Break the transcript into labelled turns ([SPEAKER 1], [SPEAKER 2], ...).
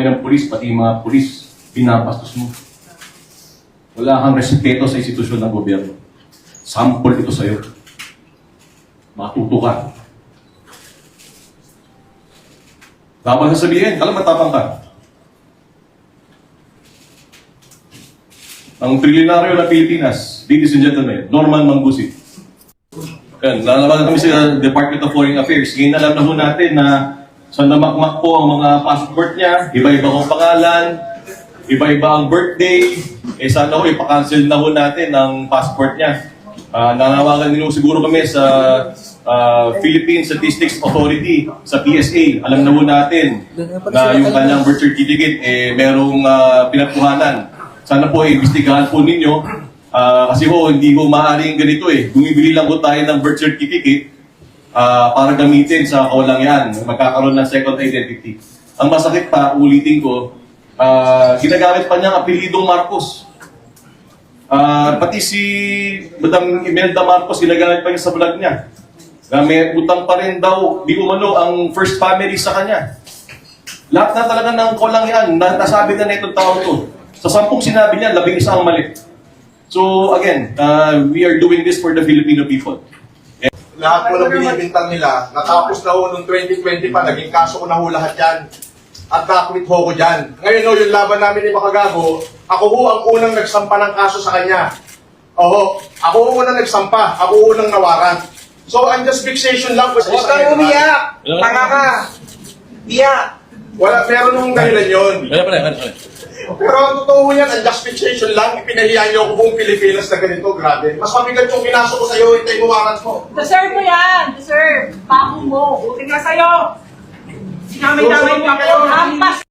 [SPEAKER 1] ng pulis, pati yung mga pulis, pinapastos mo. Wala kang respeto sa institusyon ng gobyerno. Sample ito sa'yo. Matuto ka. Tapos sasabihin, alam matapang ka. Ang trilyonaryo ng Pilipinas, ladies and gentlemen, Norman Mangusi. Yan, nalaman kami sa Department of Foreign Affairs. Ngayon alam na ho natin na sa namakmak po ang mga passport niya, iba-iba kong pangalan, iba-iba ang birthday, sana ho, ipakancel na ho natin ang passport niya. Nanawagan din ho siguro kami sa Philippine Statistics Authority, sa PSA. Alam na ho natin na yung kanyang birth certificate, merong pinagkuhanan. Sana po, imbestigahan po ninyo. Kasi ho, hindi ho maaaring ganito Bumibili lang ho tayo ng birth certificate para gamitin sa kawalangan, magkakaroon ng second identity. Ang masakit pa, ulitin ko, ginagamit pa niya ang apelidong Marcos. Pati si Madam Imelda Marcos, ginagamit pa niya sa vlog niya. May utang pa rin daw, di umano, ang first family sa kanya. Lahat na talaga ng kawalangan, nasabi na itong tao to. Sa 10 sinabi niya, 11 ang mali. So again, we are doing this for the Filipino people.
[SPEAKER 2] Lahat po ng binibintang nila, natapos na ho noong 2020 pa, naging kaso ko na ho lahat yan. At nakwit ho ko dyan. Ngayon ho, yung laban namin ni Makagago, ako ho ang unang nagsampa ng kaso sa kanya. Oo, ako ho unang nagsampa, ako ho unang nawaran. So, ang just fixation lang po sa
[SPEAKER 3] Huwag kang umiyak! Tanga ka! Iyak!
[SPEAKER 2] Wala, meron hong dahilan yun.
[SPEAKER 1] Wala.
[SPEAKER 2] Pero ang totoo yan, ang just fixation lang, ipinahiya niyo ako buong Pilipinas na ganito, grabe. Mas mabigat yung pinasok ko sa'yo, ito yung waran mo.
[SPEAKER 4] Deserve mo yan! Deserve! Pako mo! Buti nga sa'yo! Sinamay-damay pa ko! Hampas